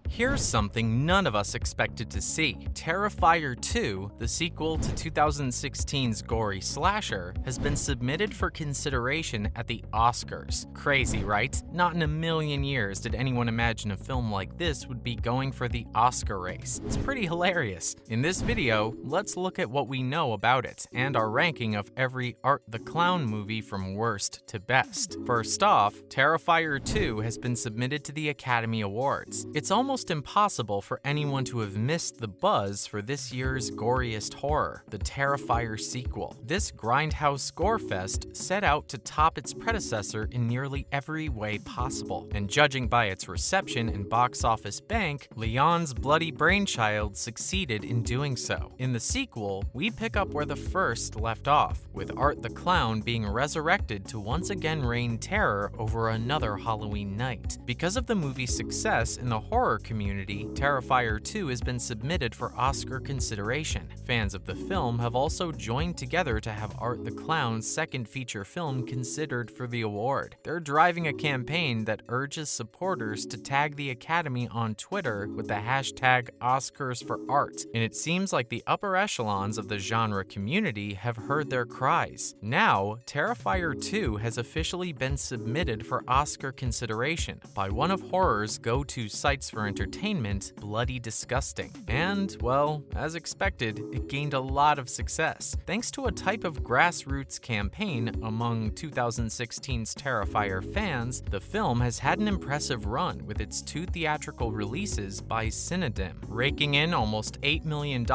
Here's something none of us expected to see. Terrifier 2, the sequel to 2016's gory slasher, has been submitted for consideration at the Oscars. Crazy, right? Not in a million years did anyone imagine a film like this would be going for the Oscar race. It's pretty hilarious. In this video, let's look at what we know about it and our ranking of every Art the Clown movie from worst to best. First off, Terrifier 2 has been submitted to the Academy Awards. It's almost impossible for anyone to have missed the buzz for this year's goriest horror, the Terrifier sequel. This grindhouse gorefest set out to top its predecessor in nearly every way possible, and judging by its reception and box office bank, Leon's bloody brainchild succeeded in doing so. In the sequel, we pick up where the first left off, with Art the Clown being resurrected to once again rain terror over another Halloween night. Because of the movie's success in the horror community, Terrifier 2 has been submitted for Oscar consideration. Fans of the film have also joined together to have Art the Clown's second feature film considered for the award. They're driving a campaign that urges supporters to tag the Academy on Twitter with the hashtag #OscarsForArt, and it seems like the upper echelons of the genre community have heard their cries. Now, Terrifier 2 has officially been submitted for Oscar consideration by one of horror's go-to sites for entertainment, Bloody Disgusting. And, well, as expected, it gained a lot of success. Thanks to a type of grassroots campaign among 2016's Terrifier fans, the film has had an impressive run with its 2 theatrical releases by Cinedim, raking in almost $8 million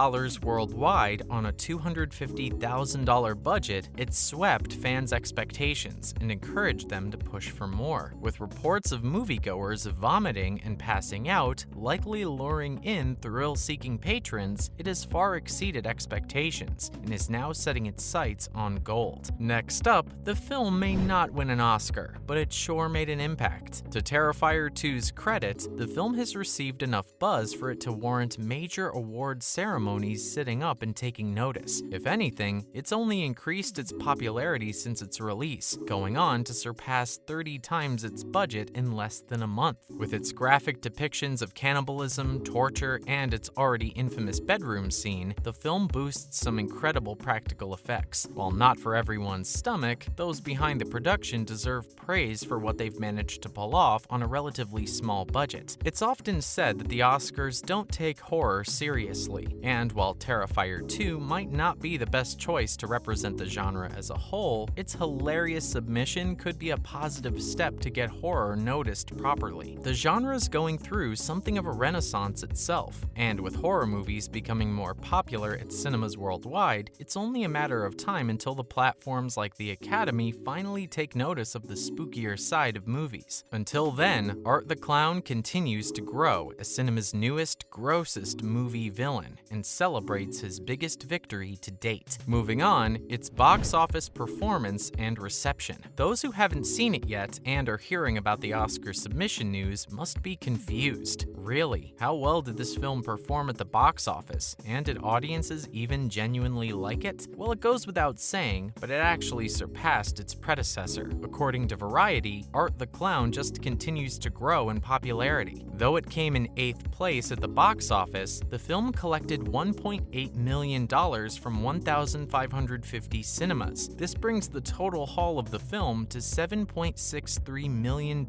worldwide on a $250,000 budget. It swept fans' expectations and encouraged them to push for more, with reports of moviegoers vomiting and passing out, likely luring in thrill-seeking patrons. It has far exceeded expectations and is now setting its sights on gold. Next up, the film may not win an Oscar, but it sure made an impact. To Terrifier 2's credit, the film has received enough buzz for it to warrant major award ceremonies sitting up and taking notice. If anything, it's only increased its popularity since its release, going on to surpass 30 times its budget in less than a month. With its graphic depictions of cannibalism, torture, and its already infamous bedroom scene, the film boasts some incredible practical effects. While not for everyone's stomach, those behind the production deserve praise for what they've managed to pull off on a relatively small budget. It's often said that the Oscars don't take horror seriously, and while Terrifier 2 might not be the best choice to represent the genre as a whole, its hilarious submission could be a positive step to get horror noticed properly. The genre's going through something of a renaissance itself, and with horror movies becoming more popular at cinemas worldwide, it's only a matter of time until the platforms like the Academy finally take notice of the spookier side of movies. Until then, Art the Clown continues to grow as cinema's newest, grossest movie villain, and celebrates his biggest victory to date. Moving on, its box office performance and reception. Those who haven't seen it yet and are hearing about the Oscar submission news must be confused. Really, how well did this film perform at the box office, and did audiences even genuinely like it? Well, it goes without saying, but it actually surpassed its predecessor. According to Variety, Art the Clown just continues to grow in popularity. Though it came in 8th place at the box office, the film collected $1.8 million from 1,550 cinemas. This brings the total haul of the film to $7.63 million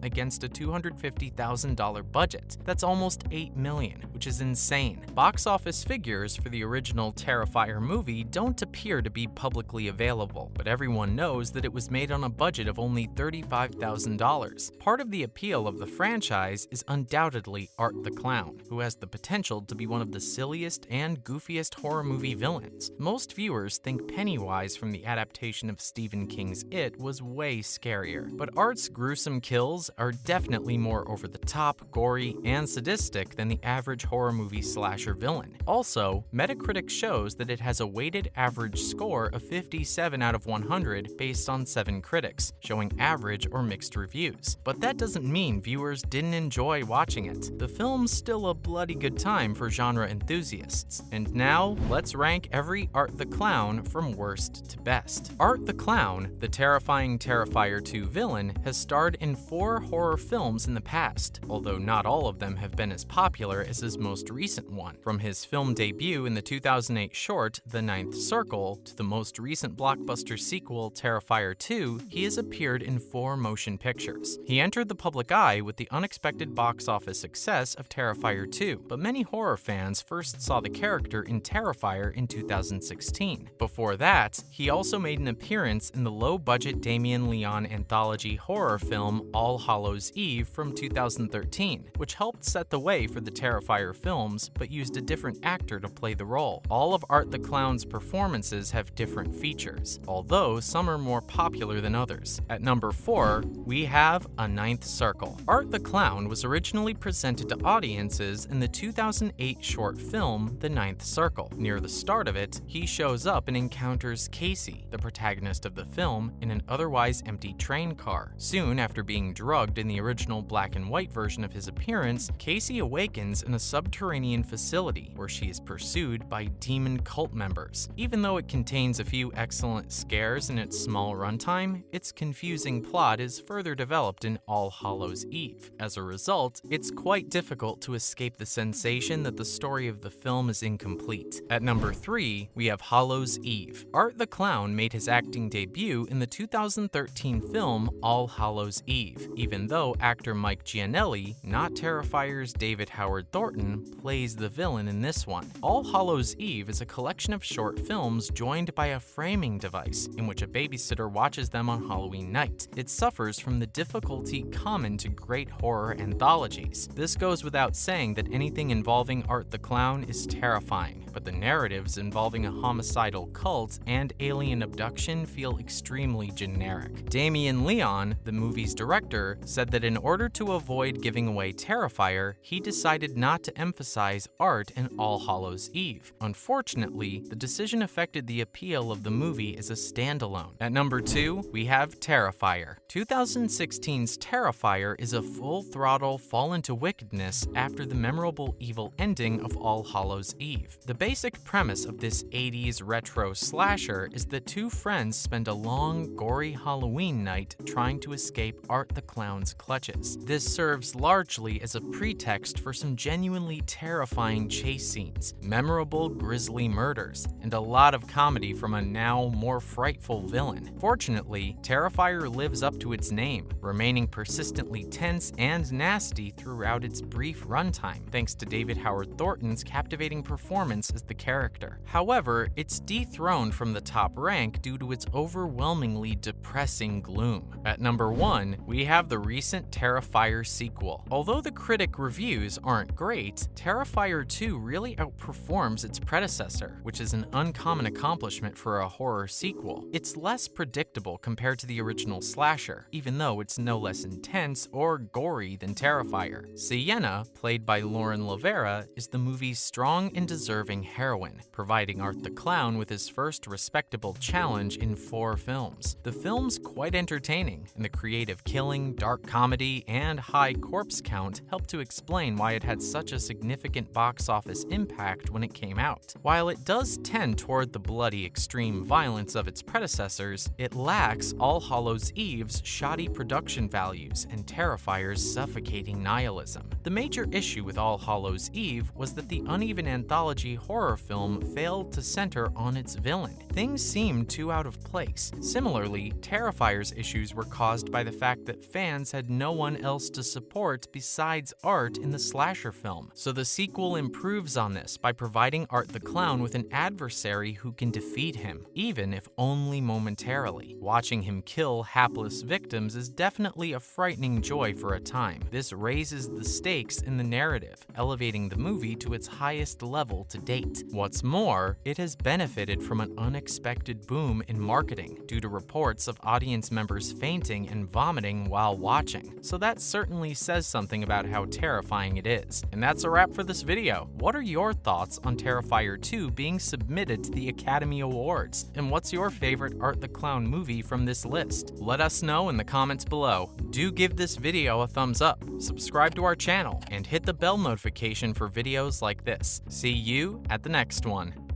against a $250,000 budget. That's almost $8 million, which is insane. Box office figures for the original Terrifier movie don't appear to be publicly available, but everyone knows that it was made on a budget of only $35,000. Part of the appeal of the franchise is undoubtedly Art the Clown, who has the potential to be one of the silliest and goofiest horror movie villains. Most viewers think Pennywise from the adaptation of Stephen King's It was way scarier, but Art's gruesome kills are definitely more over the top, gory, and sadistic than the average horror movie slasher villain. Also, Metacritic shows that it has a weighted average score of 57 out of 100 based on 7 critics, showing average or mixed reviews. But that doesn't mean viewers didn't enjoy watching it. The film's still a bloody good time for genre enthusiasts. And now, let's rank every Art the Clown from worst to best. Art the Clown, the terrifying Terrifier 2 villain, has starred in 4 horror films in the past, although not all of them have been as popular as his most recent one. From his film debut in the 2008 short, The Ninth Circle, to the most recent blockbuster sequel, Terrifier 2, he has appeared in 4 motion pictures. He entered the public eye with the unexpected box office success of Terrifier 2, but many horror fans first saw the character in Terrifier in 2016. Before that, he also made an appearance in the low-budget Damien Leone anthology horror film All Hallows' Eve from 2013, which helped set the way for the Terrifier films, but used a different actor to play the role. All of Art the Clown's performances have different features, although some are more popular than others. At number 4, we have A Ninth Circle. Art the Clown was originally presented to audiences in the 2008 short film The Ninth Circle. Near the start of it, he shows up and encounters Casey, the protagonist of the film, in an otherwise empty train car. Soon after being drugged in the original black and white version of his appearance, Casey awakens in a subterranean facility where she is pursued by demon cult members. Even though it contains a few excellent scares in its small runtime, its confusing plot is further developed in All Hallows' Eve. As a result, it's quite difficult to escape the sensation that the story of the film is incomplete. At number 3, we have Hallows' Eve. Art the Clown made his acting debut in the 2013 film All Hallows' Eve, even though actor Mike Gianelli, not Terrifier's David Howard Thornton, plays the villain in this one. All Hallows' Eve is a collection of short films joined by a framing device in which a babysitter watches them on Halloween night. It suffers from the difficulty common to great horror anthologies. This goes without saying that anything involving Art the Clown is terrifying, but the narratives involving a homicidal cult and alien abduction feel extremely generic. Damien Leone, the movie's director, said that in order to avoid giving away Terrifier, he decided not to emphasize art in All Hallows' Eve. Unfortunately, the decision affected the appeal of the movie as a standalone. At number 2, we have Terrifier. 2016's Terrifier is a full-throttle fall into wickedness after the memorable evil ending of All Hallows' Eve. The basic premise of this 80s retro slasher is that 2 friends spend a long, gory Halloween night trying to escape Art the Clown's clutches. This serves largely as a pretext for some genuinely terrifying chase scenes, memorable grisly murders, and a lot of comedy from a now more frightful villain. Fortunately, Terrifier lives up to its name, remaining persistently tense and nasty throughout its brief runtime, thanks to David Howard Thornton's captivating performance as the character. However, it's dethroned from the top rank due to its overwhelmingly depressing gloom. At number 1, we have the recent Terrifier sequel. Although the critic reviews aren't great, Terrifier 2 really outperforms its predecessor, which is an uncommon accomplishment for a horror sequel. It's less predictable compared to the original slasher, even though it's no less intense or gory than Terrifier. Sienna, played by LaVera, is the movie's strong and deserving heroine, providing Art the Clown with his first respectable challenge in 4 films. The film's quite entertaining, and the creative killing, dark comedy, and high corpse count help to explain why it had such a significant box office impact when it came out. While it does tend toward the bloody extreme violence of its predecessors, it lacks All Hallows' Eve's shoddy production values and Terrifier's suffocating nihilism. The major issue with All Hallows' Eve was that the uneven anthology horror film failed to center on its villain. Things seemed too out of place. Similarly, Terrifier's issues were caused by the fact that fans had no one else to support besides Art in the slasher film. So the sequel improves on this by providing Art the Clown with an adversary who can defeat him, even if only momentarily. Watching him kill hapless victims is definitely a frightening joy for a time. This raises the stakes in the narrative, elevating the movie to its highest level to date. What's more, it has benefited from an unexpected boom in marketing due to reports of audience members fainting and vomiting while watching. So that certainly says something about how terrifying it is. And that's a wrap for this video. What are your thoughts on Terrifier 2 being submitted to the Academy Awards? And what's your favorite Art the Clown movie from this list? Let us know in the comments below. Do give this video a thumbs up, subscribe to our channel, and hit the bell notification for videos like this. See you at the next one.